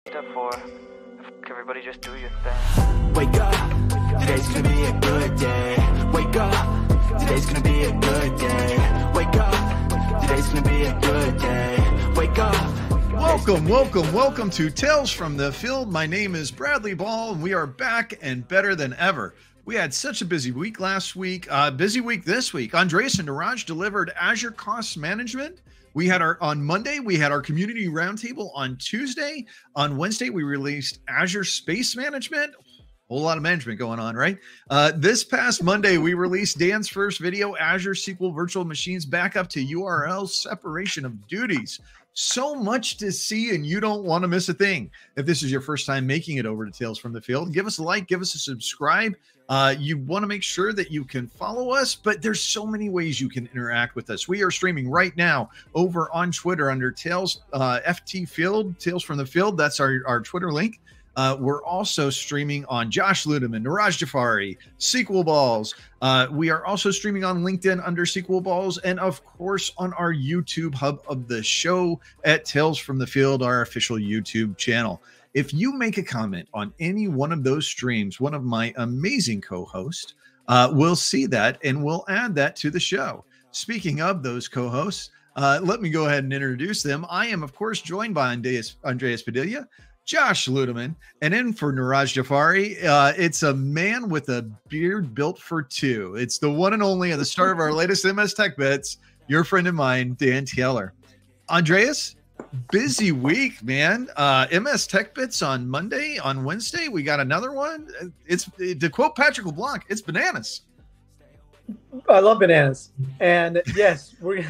Step 4. Everybody just do your thing. Wake up, today's gonna be a good day. Wake up, today's gonna be a good day. Wake up, today's gonna be a good day. Wake up. Welcome to Tales from the Field. My name is Bradley Ball, and we are back and better than ever. We had such a busy week last week, busy week this week. Andreas and Niraj delivered Azure Cost Management. We had on Monday, we had our community roundtable. On Tuesday. On Wednesday, we released Azure Space Management. Whole lot of management going on, right? This past Monday, we released Dan's first video, Azure SQL Virtual Machines Backup to URL Separation of Duties. So much to see, and you don't want to miss a thing. If this is your first time making it over to Tales from the Field, give us a like, give us a subscribe. You want to make sure that you can follow us, but there's so many ways you can interact with us. We are streaming right now over on Twitter under Tales FT Field, Tales from the Field. That's our Twitter link. We're also streaming on Josh Ludeman, Niraj Jafari, SQL Balls. We are also streaming on LinkedIn under SQL Balls, and of course on our YouTube hub of the show at Tales from the Field, our official YouTube channel. If you make a comment on any one of those streams, one of my amazing co-hosts will see that and we'll add that to the show. Speaking of those co-hosts, let me go ahead and introduce them. I am, of course, joined by Andreas Padilla, Josh Ludeman, and in for Niraj Jafari, it's a man with a beard built for two. It's the one and only at the start of our latest MS Tech Bits, your friend of mine, Dan Taylor. Andreas, busy week, man. MS Tech Bits on Monday, on Wednesday, we got another one. It's, to quote Patrick LeBlanc, it's bananas. I love bananas. And yes, we're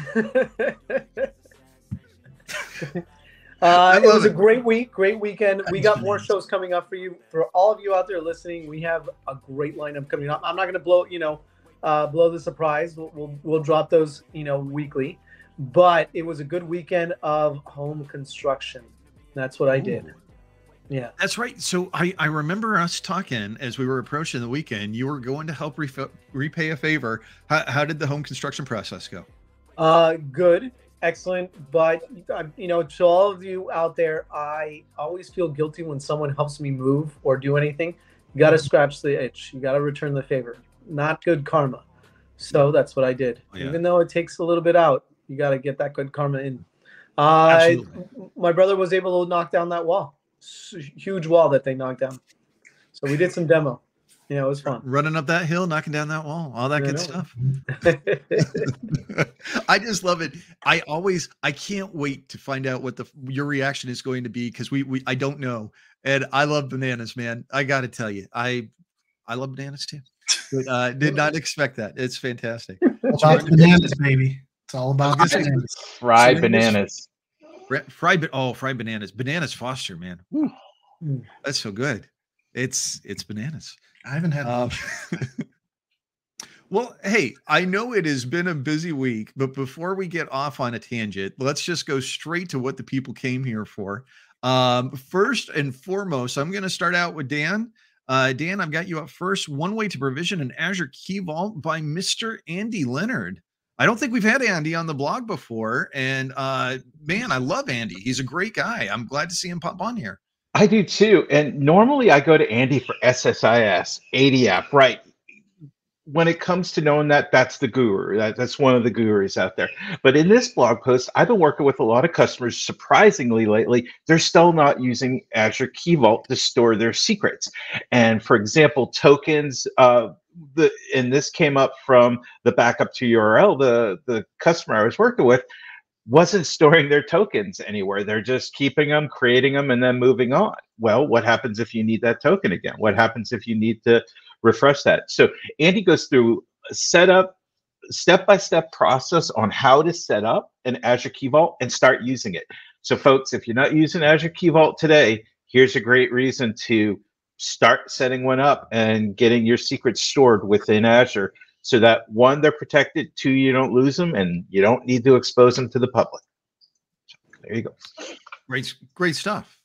it was a great week, great weekend. We got more shows coming up for you. For all of you out there listening, we have a great lineup coming up. I'm not going to blow the surprise. We'll drop those, weekly. But it was a good weekend of home construction. That's what I did. Yeah, that's right. So I remember us talking as we were approaching the weekend. You were going to help repay a favor. How did the home construction process go? Good. Excellent. But, to all of you out there, I always feel guilty when someone helps me move or do anything. You got to scratch the itch. You got to return the favor. Not good karma. So that's what I did. Oh, yeah. Even though it takes a little bit out, you got to get that good karma in. My brother was able to knock down that wall. Huge wall that they knocked down. So we did some demo. It was fun. Running up that hill, knocking down that wall, all that good stuff. I just love it. I can't wait to find out what your reaction is going to be, because I don't know. And I love bananas, man. I got to tell you, I love bananas too. But, did not expect that. It's fantastic. It's all bananas, baby. It's all about bananas. Fried bananas. Fried bananas. Bananas Foster, man. Woo. That's so good. It's bananas. I haven't had Well, hey, I know it has been a busy week, but before we get off on a tangent, let's just go straight to what the people came here for. First and foremost, I'm going to start out with Dan. Dan, I've got you up first. One Way to Provision an Azure Key Vault by Mr. Andy Leonard. I don't think we've had Andy on the blog before. And man, I love Andy. He's a great guy. I'm glad to see him pop on here. I do too. And normally I go to Andy for SSIS, ADF, right? When it comes to knowing that's the guru. That's one of the gurus out there. But in this blog post, I've been working with a lot of customers. Surprisingly, lately, they're still not using Azure Key Vault to store their secrets. And for example, tokens, and this came up from the backup to URL, the customer I was working with wasn't storing their tokens anywhere. They're just keeping them, creating them, and then moving on. Well, what happens if you need that token again? What happens if you need to refresh that? So Andy goes through a step-by-step process on how to set up an Azure Key Vault and start using it. So folks, if you're not using Azure Key Vault today, here's a great reason to start setting one up and getting your secrets stored within Azure, so that one, they're protected, two, you don't lose them, and you don't need to expose them to the public. So there you go. Great stuff.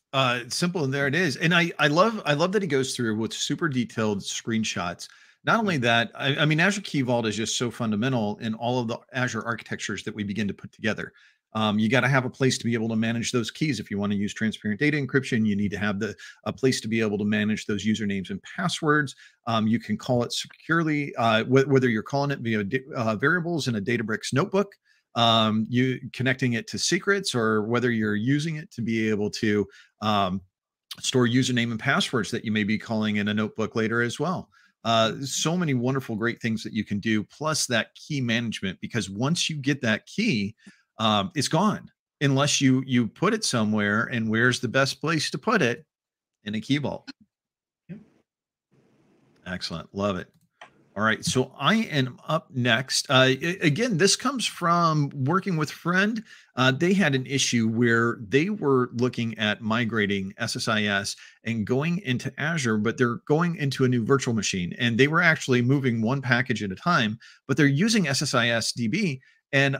Simple, and there it is. And I love that he goes through with super detailed screenshots. Not only that, I mean, Azure Key Vault is just so fundamental in all of the Azure architectures that we begin to put together. You got to have a place to be able to manage those keys. If you want to use transparent data encryption, you need to have a place to be able to manage those usernames and passwords. You can call it securely, whether you're calling it via variables in a Databricks notebook, you connecting it to secrets, or whether you're using it to be able to store username and passwords that you may be calling in a notebook later as well. So many wonderful, great things that you can do, plus that key management, because once you get that key, it's gone unless you put it somewhere. And where's the best place to put it? In a key vault. Yep. Excellent. Love it. All right. So I am up next. Again, this comes from working with Friend. They had an issue where they were looking at migrating SSIS and going into Azure, but they're going into a new virtual machine. And they were actually moving one package at a time, but they're using SSIS DB. And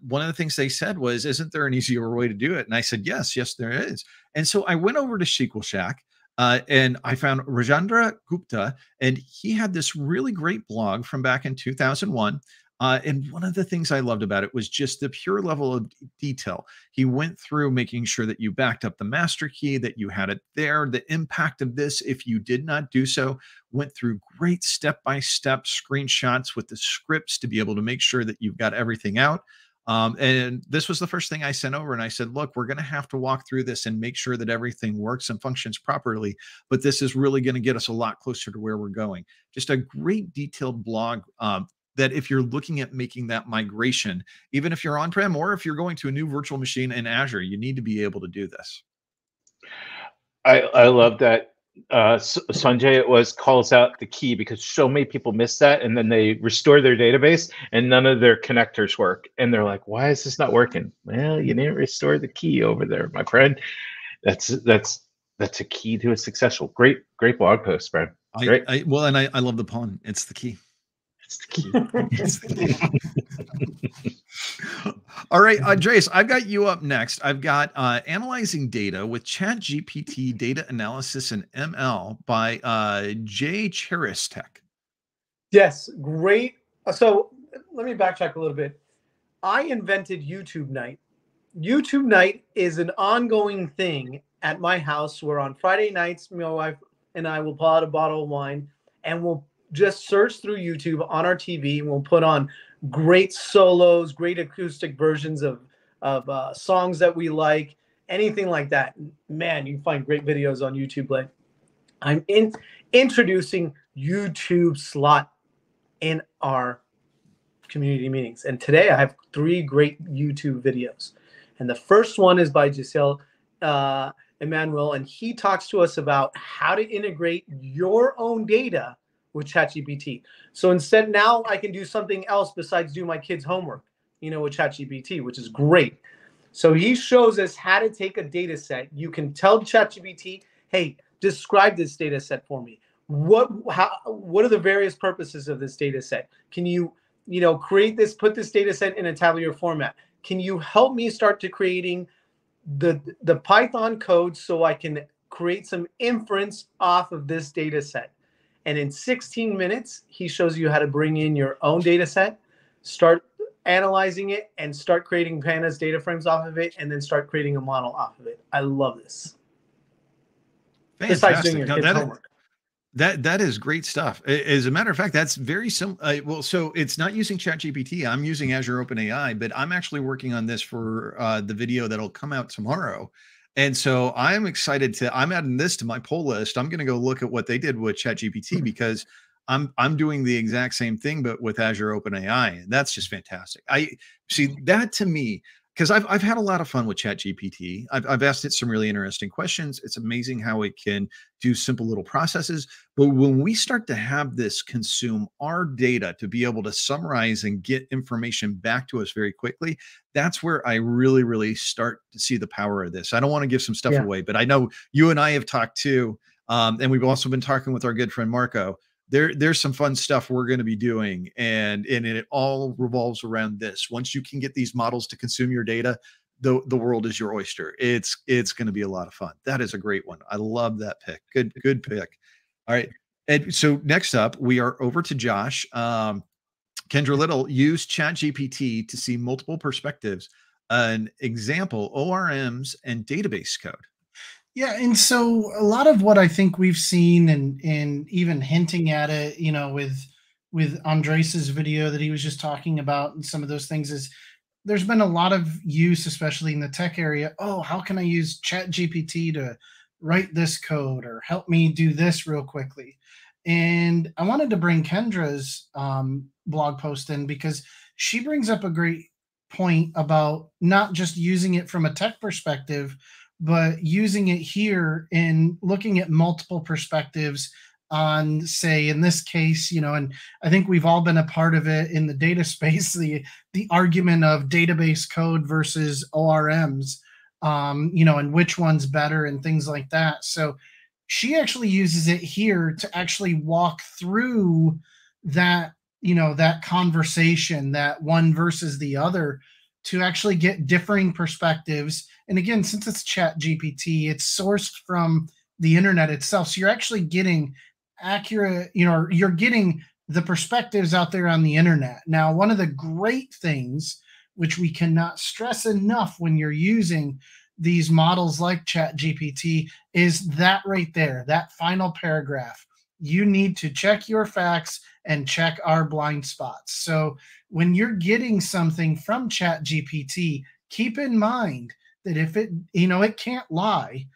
one of the things they said was, isn't there an easier way to do it? And I said, yes, there is. And so I went over to SQL Shack and I found Rajendra Gupta, and he had this really great blog from back in 2001. And one of the things I loved about it was just the pure level of detail. He went through making sure that you backed up the master key, that you had it there, the impact of this if you did not do so, went through great step-by-step screenshots with the scripts to be able to make sure that you've got everything out. And this was the first thing I sent over, and I said, look, we're going to have to walk through this and make sure that everything works and functions properly, but this is really going to get us a lot closer to where we're going. Just a great detailed blog that if you're looking at making that migration, even if you're on-prem or if you're going to a new virtual machine in Azure, you need to be able to do this. I love that. Sanjay calls out the key, because so many people miss that, and then they restore their database and none of their connectors work, and they're like, why is this not working? Well, you didn't restore the key over there, my friend. That's a key to a successful. Great blog post, Brad. Great. I love the pun. It's the key. It's the key. It's the key. All right, Andreas, I've got you up next. I've got Analyzing Data with ChatGPT Data Analysis and ML by Jay Cheristek. Yes, great. So let me backtrack a little bit. I invented YouTube Night. YouTube Night is an ongoing thing at my house where on Friday nights, my wife and I will pull out a bottle of wine and we'll just search through YouTube on our TV, and we'll put on great solos, great acoustic versions of songs that we like, anything like that. Man, you can find great videos on YouTube. Like, I'm introducing YouTube slot in our community meetings. And today I have 3 great YouTube videos. And the first one is by Giselle Emmanuel, and he talks to us about how to integrate your own data with ChatGPT. So instead, now I can do something else besides do my kids' homework, with ChatGPT, which is great. So he shows us how to take a data set. You can tell ChatGPT, hey, describe this data set for me. What are the various purposes of this data set? Can you, create this, put this data set in a tabular format? Can you help me start to creating the Python code so I can create some inference off of this data set? And in 16 minutes, he shows you how to bring in your own data set, start analyzing it, and start creating pandas data frames off of it, and then start creating a model off of it. I love this. Fantastic. Besides doing your kids' homework. That is great stuff. As a matter of fact, that's very simple. Well, so it's not using ChatGPT. I'm using Azure OpenAI, but I'm actually working on this for the video that'll come out tomorrow. And so I'm excited I'm adding this to my pull list. I'm going to go look at what they did with ChatGPT, because I'm doing the exact same thing, but with Azure OpenAI. And that's just fantastic. I see that, to me, because I've had a lot of fun with ChatGPT. I've asked it some really interesting questions. It's amazing how it can do simple little processes. But when we start to have this consume our data to be able to summarize and get information back to us very quickly, that's where I really, really start to see the power of this. I don't want to give some stuff away, but I know you and I have talked too. And we've also been talking with our good friend Marco. There's some fun stuff we're going to be doing, and it all revolves around this. Once you can get these models to consume your data, the world is your oyster. It's going to be a lot of fun. That is a great one. I love that pick. Good pick. All right. And so next up, we are over to Josh. Kendra Little used ChatGPT to see multiple perspectives an example, ORMs and database code. Yeah, and so a lot of what I think we've seen, and even hinting at it, you know, with Andres's video that he was just talking about, and some of those things, is there's been a lot of use, especially in the tech area. Oh, how can I use Chat GPT to write this code or help me do this real quickly? And I wanted to bring Kendra's blog post in because she brings up a great point about not just using it from a tech perspective, but using it here in looking at multiple perspectives on, say, in this case, you know, and I think we've all been a part of it in the data space, the argument of database code versus ORMs, you know, and which one's better and things like that. So she actually uses it here to actually walk through that, you know, that conversation, that one versus the other, to actually get differing perspectives. And again, since it's Chat GPT, it's sourced from the internet itself. So you're actually getting accurate, you know, you're getting the perspectives out there on the internet. Now, one of the great things, which we cannot stress enough when you're using these models like Chat GPT, is that right there, that final paragraph. You need to check your facts and check our blind spots. So when you're getting something from Chat GPT, keep in mind that if it, you know, it can't lie.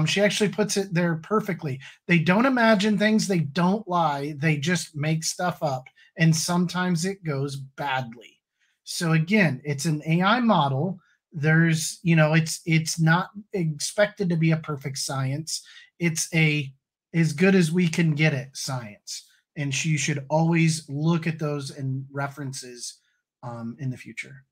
She actually puts it there perfectly. They don't imagine things. They don't lie. They just make stuff up. And sometimes it goes badly. So again, it's an AI model. There's, you know, it's not expected to be a perfect science. It's a as good as we can get it science. And you should always look at those and references in the future.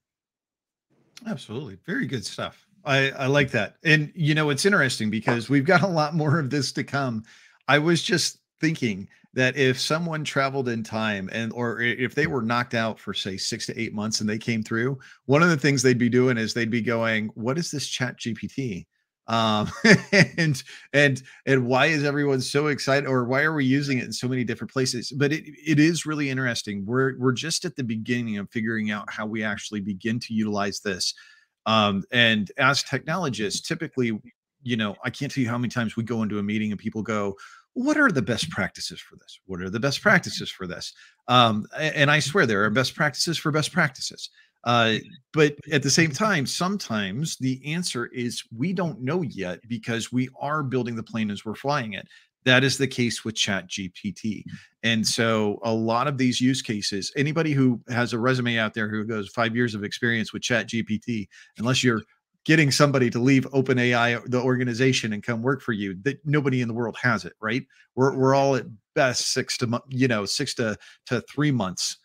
Absolutely. Very good stuff. I like that. And, you know, it's interesting because we've got a lot more of this to come. I was just thinking that if someone traveled in time or if they were knocked out for, say, 6 to 8 months and they came through, one of the things they'd be doing is they'd be going, what is this Chat GPT? And why is everyone so excited, or why are we using it in so many different places? But it is really interesting. We're just at the beginning of figuring out how we actually begin to utilize this. And as technologists, typically, you know, I can't tell you how many times we go into a meeting and people go, what are the best practices for this? What are the best practices for this? And I swear there are best practices for best practices. But at the same time, sometimes the answer is we don't know yet because we are building the plane as we're flying it. That is the case with Chat GPT. And so a lot of these use cases, anybody who has a resume out there who goes 5 years of experience with Chat GPT, unless you're getting somebody to leave OpenAI, the organization, and come work for you, that nobody in the world has it, right? We're all at best 6 to 3 months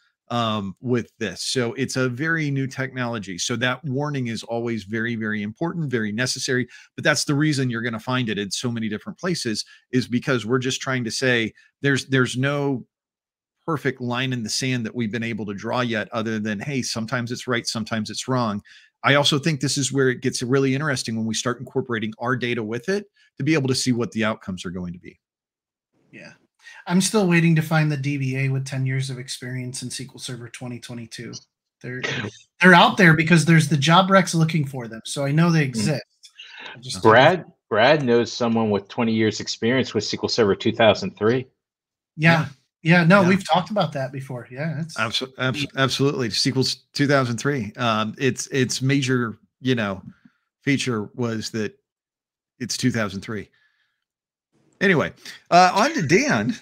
with this. So it's a very new technology. So that warning is always very, very important, very necessary. But that's the reason you're going to find it in so many different places, is because we're just trying to say there's no perfect line in the sand that we've been able to draw yet, other than, hey, sometimes it's right, sometimes it's wrong. I also think this is where it gets really interesting when we start incorporating our data with it to be able to see what the outcomes are going to be. Yeah. I'm still waiting to find the DBA with 10 years of experience in SQL Server 2022. They're out there because there's the job recs looking for them. So I know they exist. Brad knows someone with 20 years experience with SQL Server 2003. Yeah. We've talked about that before. Yeah, it's absolutely. SQL 2003. Its major, feature was that it's 2003. Anyway, on to Dan.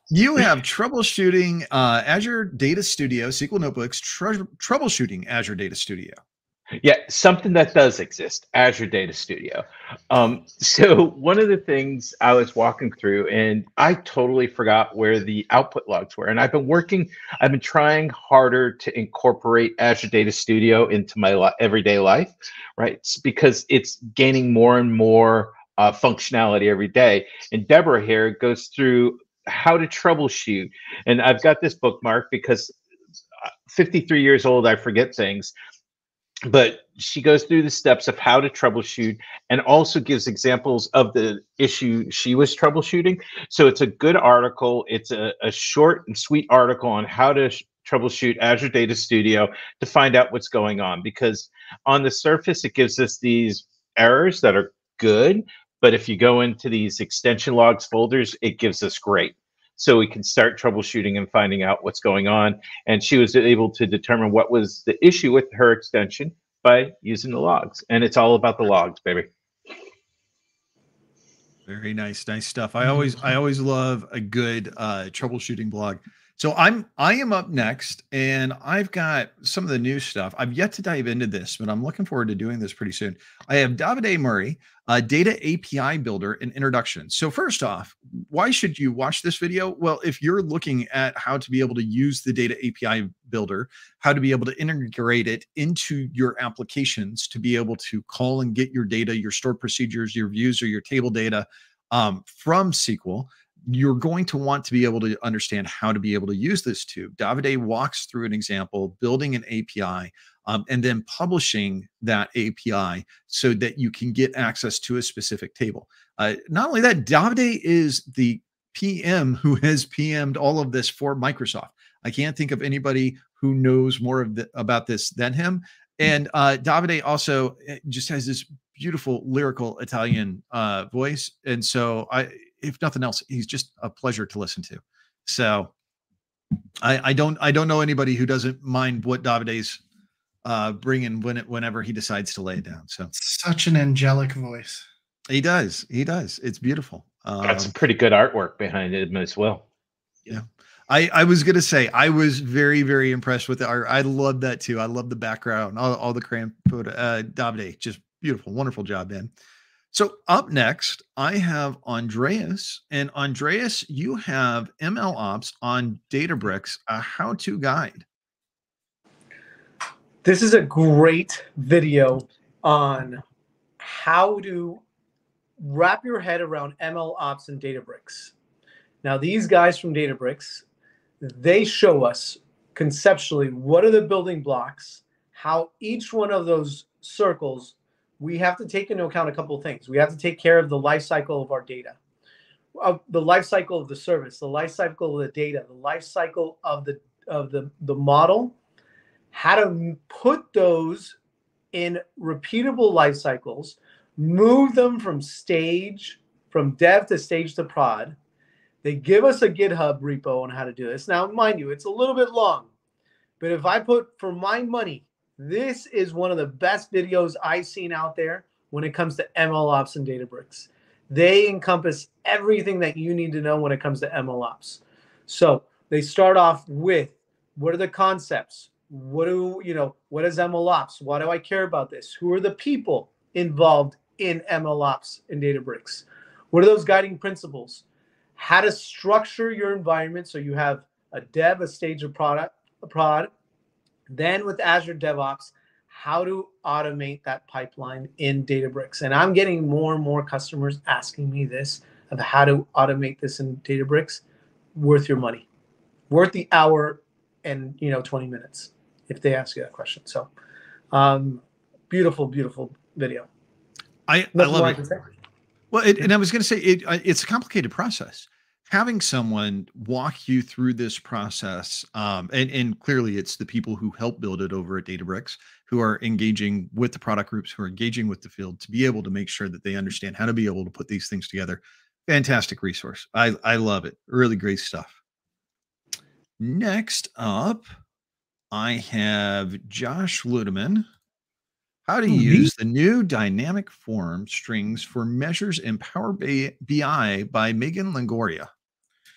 You have troubleshooting Azure Data Studio, SQL Notebooks, troubleshooting Azure Data Studio. Yeah, something that does exist, Azure Data Studio. So one of the things I was walking through, and I totally forgot where the output logs were. And I've been trying harder to incorporate Azure Data Studio into my everyday life, right? It's because it's gaining more and more functionality every day. And Deborah here goes through how to troubleshoot. And I've got this bookmark because 53 years old, I forget things. But she goes through the steps of how to troubleshoot and also gives examples of the issue she was troubleshooting. So it's a good article. It's a short and sweet article on how to troubleshoot Azure Data Studio to find out what's going on. Because On the surface, it gives us these errors that are good, but if you go into these extension logs folders, it gives us great. So we can start troubleshooting and finding out what's going on. And she was able to determine what was the issue with her extension by using the logs. And it's all about the logs, baby. Very nice, nice stuff. I always love a good troubleshooting blog. So I am up next, and I've got some of the new stuff. I've yet to dive into this, but I'm looking forward to doing this pretty soon. I have Davide Murray, Data API Builder and Introduction. So first off, why should you watch this video? Well, if you're looking at how to be able to use the Data API Builder, how to be able to integrate it into your applications to be able to call and get your data, your stored procedures, your views, or your table data from SQL, you're going to want to be able to understand how to be able to use this too. Davide walks through an example, building an API, and then publishing that API so that you can get access to a specific table. Not only that, Davide is the PM who has PM'd all of this for Microsoft. I can't think of anybody who knows more about this than him. And Davide also just has this beautiful lyrical Italian voice. And so if nothing else, he's just a pleasure to listen to. So I don't know anybody who doesn't mind what Davide's bringing whenever he decides to lay it down. So such an angelic voice. He does. It's beautiful. Got some pretty good artwork behind it as well. Yeah. I was going to say, I was very, very impressed with the art. I love that too. I love the background, all the crayon photo. Davide, just beautiful, wonderful job, man. So up next, I have Andreas. And Andreas, you have ML Ops on Databricks, a how-to guide. This is a great video on how to wrap your head around ML Ops and Databricks. Now, these guys from Databricks, they show us conceptually what are the building blocks, how each one of those circles, we have to take into account a couple of things. We have to take care of the life cycle of our data, the life cycle of the service, the life cycle of the data, the life cycle of the model, how to put those in repeatable life cycles, move them from dev to stage to prod. They give us a GitHub repo on how to do this. Now, mind you, it's a little bit long, but if I put for my money, this is one of the best videos I've seen out there when it comes to ML Ops and Databricks. They encompass everything that you need to know when it comes to ML Ops. So they start off with, what are the concepts? What is ML Ops? Why do I care about this? Who are the people involved in ML Ops and Databricks? What are those guiding principles? How to structure your environment so you have a dev, a stage, a prod. Then with Azure DevOps, how to automate that pipeline in Databricks. And I'm getting more and more customers asking me this, of how to automate this in Databricks. Worth your money. Worth the hour and 20 minutes if they ask you that question. So beautiful, beautiful video. I love it. Well, and I was going to say, it's a complicated process. Having someone walk you through this process, and clearly it's the people who help build it over at Databricks, who are engaging with the product groups, who are engaging with the field, to be able to make sure that they understand how to be able to put these things together. Fantastic resource. I love it. Really great stuff. Next up, I have Josh Ludeman. How to use the new dynamic form strings for measures in Power BI by Megan Longoria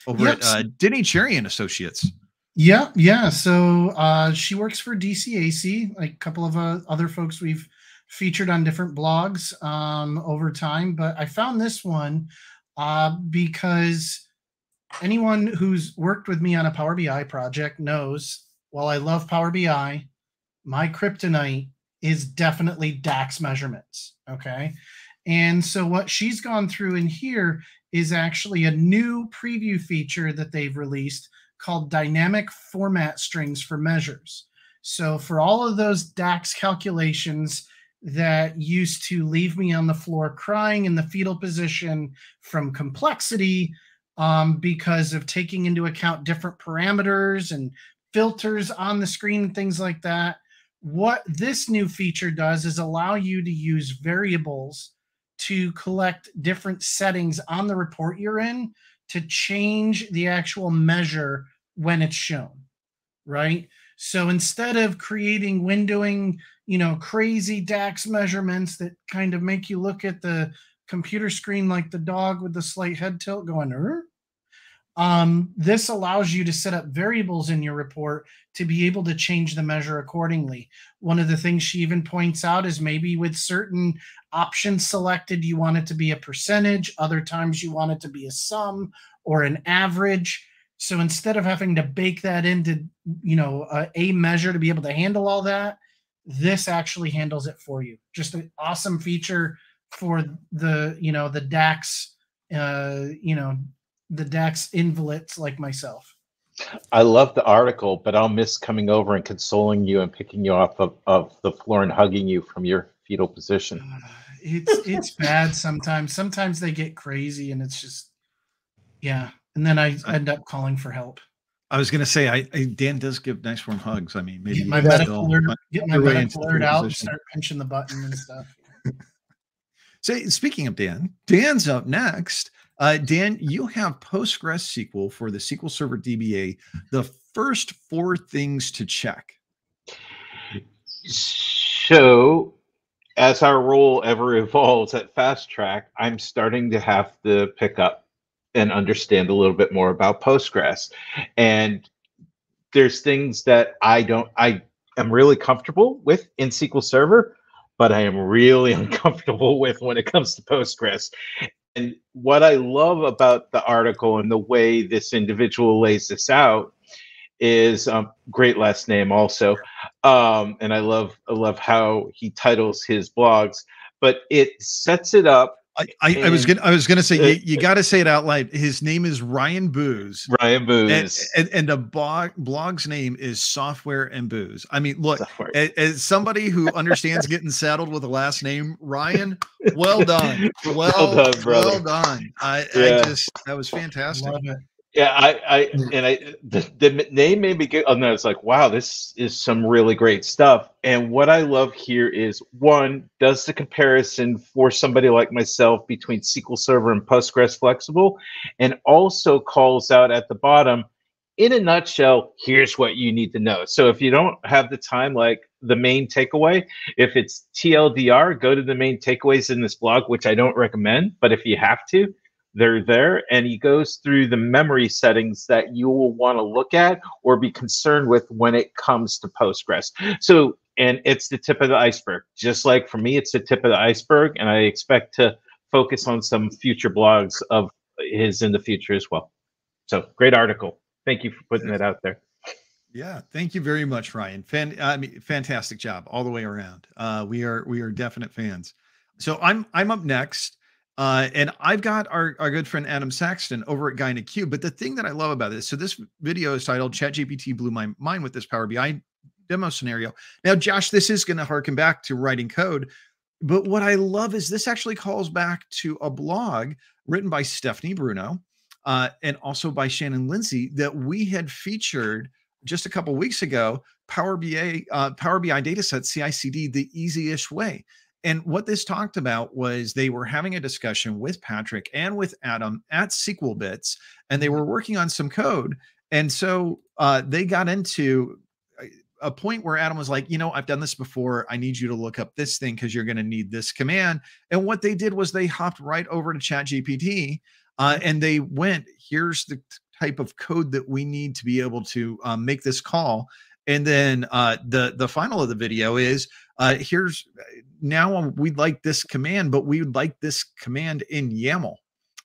over at Denny Cherry and Associates. Yeah. So she works for DCAC, like a couple of other folks we've featured on different blogs over time. But I found this one because anyone who's worked with me on a Power BI project knows, while I love Power BI, my kryptonite is definitely DAX measurements, okay? And so what she's gone through in here is actually a new preview feature that they've released called dynamic format strings for measures. So for all of those DAX calculations that used to leave me on the floor crying in the fetal position from complexity because of taking into account different parameters and filters on the screen and things like that, What this new feature does is allow you to use variables to collect different settings on the report you're in to change the actual measure when it's shown, right? So instead of creating windowing, crazy DAX measurements that kind of make you look at the computer screen like the dog with the slight head tilt going, this allows you to set up variables in your report to be able to change the measure accordingly. One of the things she even points out is maybe with certain options selected, you want it to be a percentage. Other times you want it to be a sum or an average. So instead of having to bake that into, a measure to be able to handle all that, this actually handles it for you. Just an awesome feature for the DAX, the DAX invalids like myself. I love the article, but I'll miss coming over and consoling you and picking you off of the floor and hugging you from your fetal position. It's bad sometimes. Sometimes they get crazy, and it's just, yeah. And then I end up calling for help. I was going to say, Dan does give nice warm hugs. I mean, maybe get my medical alert out and start pinching the button and stuff. So speaking of Dan, Dan's up next. Dan, you have PostgreSQL for the SQL Server DBA. The first 4 things to check. So, as our role ever evolves at Fast Track, I'm starting to have to pick up and understand a little bit more about Postgres. And there's things that I am really comfortable with in SQL Server, but I am really uncomfortable with when it comes to Postgres. And what I love about the article and the way this individual lays this out is great last name also. And I love how he titles his blogs, but it sets it up. I was gonna say you got to say it out loud. His name is Ryan Booz. Ryan Booz, and the blog's name is Software and Booze. I mean, look, as somebody who understands getting saddled with a last name, Ryan, well done, well done, brother. Well done. That was fantastic. Love it. Yeah, the name made me get. Oh no, it's like, wow, this is some really great stuff. And what I love here is, one, does the comparison for somebody like myself between SQL Server and Postgres flexible, and also calls out at the bottom, in a nutshell, here's what you need to know. So if you don't have the time, like the main takeaway, if it's TLDR, go to the main takeaways in this blog, which I don't recommend, but if you have to, they're there, and he goes through the memory settings that you will want to look at or be concerned with when it comes to Postgres. So, and it's the tip of the iceberg. Just like for me, it's the tip of the iceberg, and I expect to focus on some future blogs of his in the future as well. So, great article. Thank you for putting that out there. Yeah, thank you very much, Ryan. Fantastic job all the way around. We are definite fans. So I'm up next. And I've got our good friend Adam Saxton over at GuineIQ. But the thing that I love about this, so this video is titled ChatGPT Blew My Mind with This Power BI Demo Scenario. Now, Josh, this is going to harken back to writing code. But what I love is this actually calls back to a blog written by Stephanie Bruno and also by Shannon Lindsay that we had featured just a couple weeks ago, Power BI Dataset CI/CD the easy-ish way. And what this talked about was they were having a discussion with Patrick and with Adam at SQL Bits, and they were working on some code. And so they got into a point where Adam was like, I've done this before. I need you to look up this thing because you're going to need this command. And what they did was they hopped right over to ChatGPT and they went, here's the type of code that we need to be able to make this call. And then the final of the video is here's now we'd like this command, but we would like this command in YAML.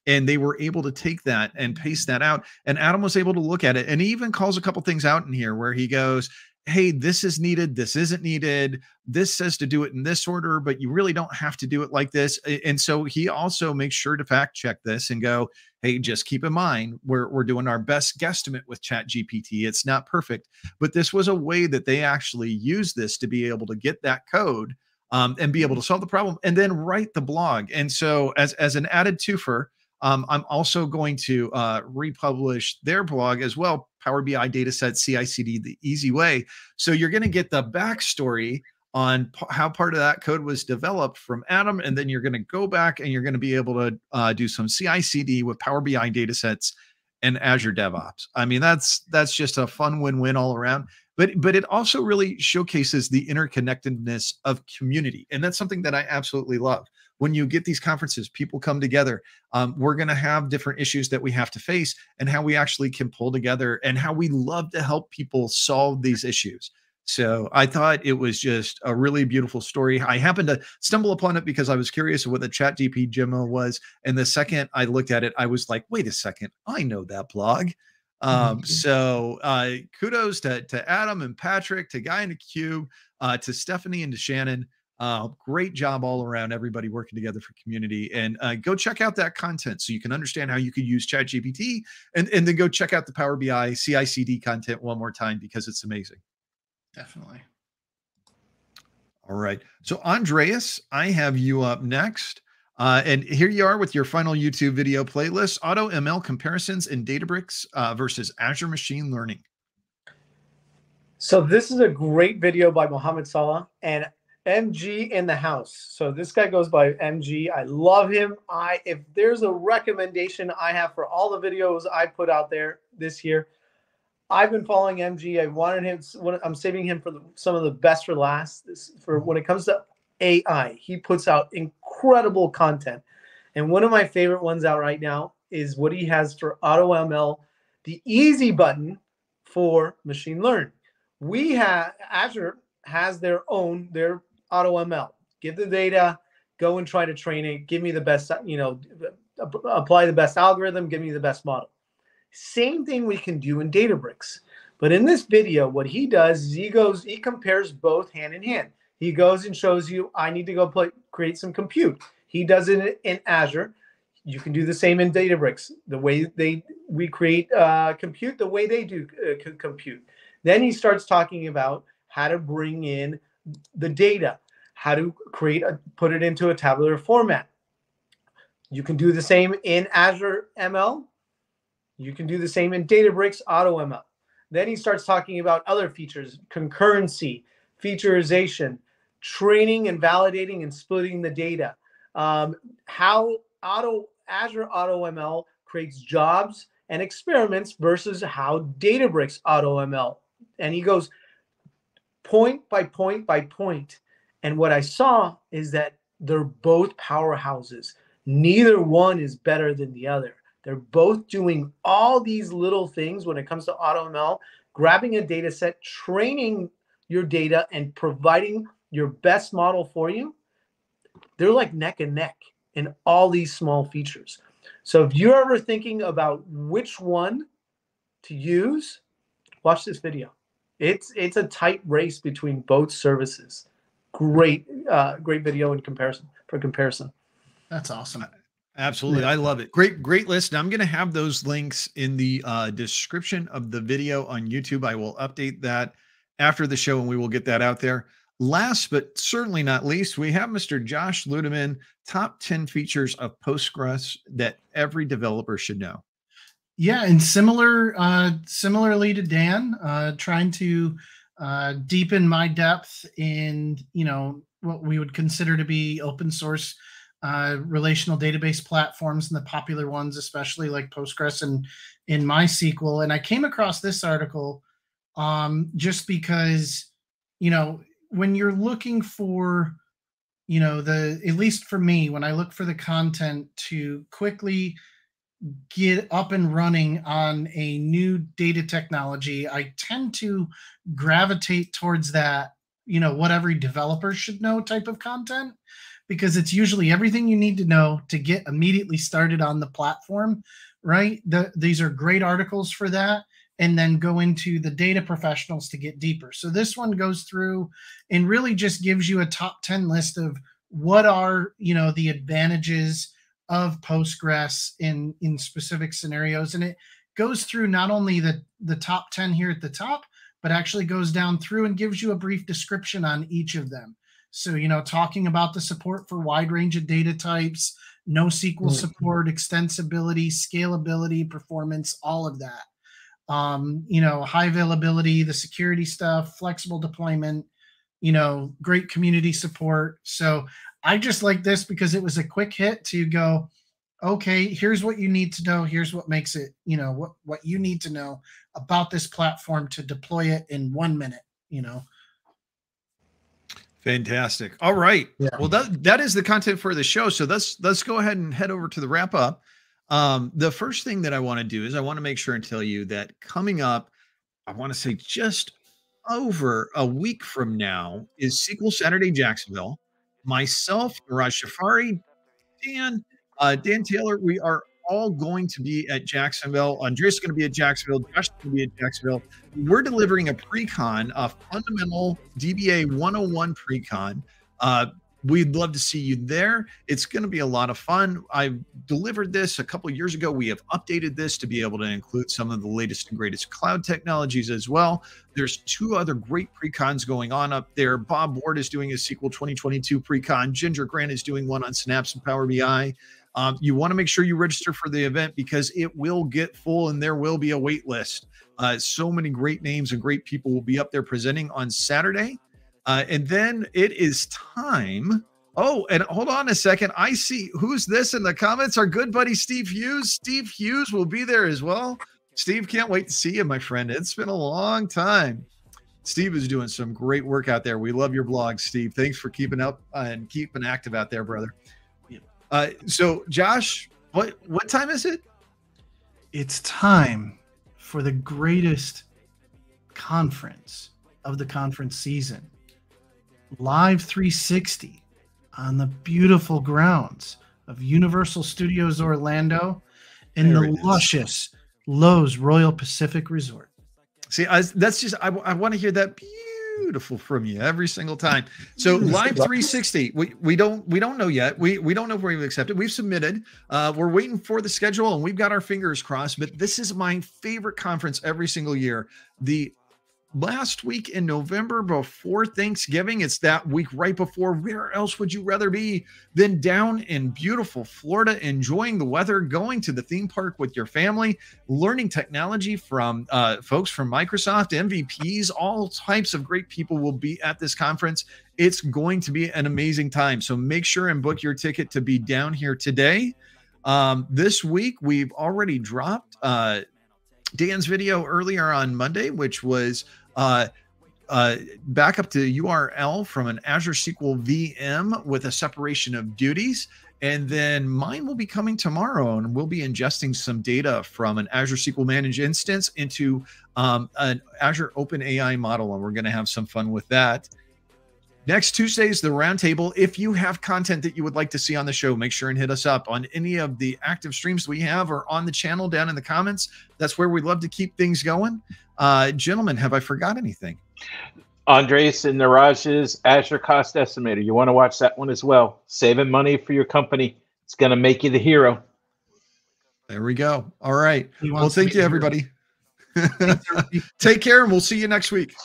And they were able to take that and paste that out. And Adam was able to look at it. And he even calls a couple things out in here where he goes, hey, this is needed. This isn't needed. This says to do it in this order, but you really don't have to do it like this. And so he also makes sure to fact check this and go, hey, just keep in mind, we're doing our best guesstimate with ChatGPT. It's not perfect, but this was a way that they actually used this to be able to get that code and be able to solve the problem and then write the blog. And so as an added twofer, I'm also going to republish their blog as well, Power BI Dataset CI/CD the easy way. So you're going to get the backstory on how part of that code was developed from Adam, and then you're going to go back and you're going to be able to do some CI/CD with Power BI datasets and Azure DevOps. I mean, that's just a fun win-win all around. But it also really showcases the interconnectedness of community, and that's something that I absolutely love. When you get these conferences, people come together. We're going to have different issues that we have to face, and how we actually can pull together, and how we love to help people solve these issues. So I thought it was just a really beautiful story. I happened to stumble upon it because I was curious of what the ChatGPT demo was. And the second I looked at it, I was like, wait a second, I know that blog. So kudos to Adam and Patrick, to Guy in the Cube, to Stephanie and to Shannon. Great job all around, everybody working together for community. And go check out that content so you can understand how you could use ChatGPT, and then go check out the Power BI CI/CD content one more time, because it's amazing. Definitely. All right. So Andreas, I have you up next. And here you are with your final YouTube video playlist, Auto ML comparisons in Databricks versus Azure Machine Learning. So this is a great video by Mohammed Salah and MG in the house. So this guy goes by MG. I love him. If there's a recommendation I have for all the videos I put out there this year, I've been following MG. I wanted him. I'm saving him for some of the best for last. For when it comes to AI, he puts out incredible content. And one of my favorite ones out right now is what he has for Auto ML, the easy button for machine learning. Azure has their Auto ML. Give the data, go and try to train it. Give me the best, apply the best algorithm. Give me the best model. Same thing we can do in Databricks. But in this video, what he does is he compares both hand in hand. He goes and shows you, I need to go create some compute. He does it in Azure. You can do the same in Databricks. The way we create compute, the way they do compute. Then he starts talking about how to bring in the data, how to put it into a tabular format. You can do the same in Azure ML. You can do the same in Databricks Auto ML. Then he starts talking about other features, concurrency, featurization, training and validating and splitting the data, how Azure Auto ML creates jobs and experiments versus how Databricks Auto ML. And he goes point by point by point. And what I saw is that they're both powerhouses. Neither one is better than the other. They're both doing all these little things when it comes to AutoML, grabbing a data set, training your data, and providing your best model for you. They're like neck and neck in all these small features. So if you're ever thinking about which one to use, watch this video. It's a tight race between both services. Great video in comparison. That's awesome. Absolutely. I love it. Great list. And I'm going to have those links in the description of the video on YouTube. I will update that after the show and we will get that out there. Last, but certainly not least, we have Mr. Josh Ludeman, top 10 features of Postgres that every developer should know. Yeah. And similarly to Dan, trying to deepen my depth in, what we would consider to be open source relational database platforms, and the popular ones, especially like Postgres and in MySQL. And I came across this article just because, when you're looking for, at least for me, when I look for the content to quickly get up and running on a new data technology, I tend to gravitate towards that, what every developer should know type of content, because it's usually everything you need to know to get immediately started on the platform, right? These are great articles for that, and then go into the data professionals to get deeper. So this one goes through and really just gives you a top 10 list of what are, the advantages of Postgres in specific scenarios. And it goes through not only the top 10 here at the top, but actually goes down through and gives you a brief description on each of them. So, talking about the support for wide range of data types, NoSQL support, extensibility, scalability, performance, all of that. High availability, the security stuff, flexible deployment, great community support. So I just like this because it was a quick hit to go, okay, here's what you need to know. Here's what makes it, what you need to know about this platform to deploy it in 1 minute, Fantastic. All right. Yeah. Well, that is the content for the show. So let's go ahead and head over to the wrap up. The first thing that I want to do is I want to make sure and tell you that coming up, I want to say just over a week from now is SQL Saturday Jacksonville. Myself, Raj Shafari, Dan Taylor, we are all going to be at Jacksonville. Andreas is going to be at Jacksonville. Josh is going to be at Jacksonville. We're delivering a pre-con, a fundamental DBA 101 pre-con. We'd love to see you there. It's going to be a lot of fun. I delivered this a couple of years ago. We have updated this to be able to include some of the latest and greatest cloud technologies as well. There's 2 other great pre-cons going on up there. Bob Ward is doing a SQL 2022 pre-con. Ginger Grant is doing one on Synapse and Power BI. You want to make sure you register for the event because it will get full and there will be a wait list. So many great names and great people will be up there presenting on Saturday. And then it is time. Oh, and hold on a second. I see who's this in the comments. Our good buddy, Steve Hughes. Steve Hughes will be there as well. Steve, can't wait to see you, my friend. It's been a long time. Steve is doing some great work out there. We love your blog, Steve. Thanks for keeping up and keeping active out there, brother. So Josh, what time is it? It's time for the greatest conference of the conference season. Live 360 on the beautiful grounds of Universal Studios Orlando in the luscious Lowe's Royal Pacific Resort. See, I want to hear that beautiful from you every single time. So Live 360, we don't know yet. We don't know if we've accepted. We've submitted. We're waiting for the schedule and we've got our fingers crossed. But this is my favorite conference every single year. The last week in November before Thanksgiving, it's that week right before. Where else would you rather be than down in beautiful Florida, enjoying the weather, going to the theme park with your family, learning technology from folks from Microsoft, MVPs, all types of great people will be at this conference. It's going to be an amazing time. So make sure and book your ticket to be down here today. This week, we've already dropped Dan's video earlier on Monday, which was back up to URL from an Azure SQL VM with a separation of duties. And then mine will be coming tomorrow, and we'll be ingesting some data from an Azure SQL Managed instance into an Azure OpenAI model, and we're going to have some fun with that. Next Tuesday is the roundtable. If you have content that you would like to see on the show, make sure and hit us up on any of the active streams we have or on the channel down in the comments. That's where we'd love to keep things going. Gentlemen, have I forgot anything? Andres and Niraj's Azure Cost Estimator. You want to watch that one as well. Saving money for your company. It's going to make you the hero. There we go. All right. Well, thank you, everybody. Take care, and we'll see you next week.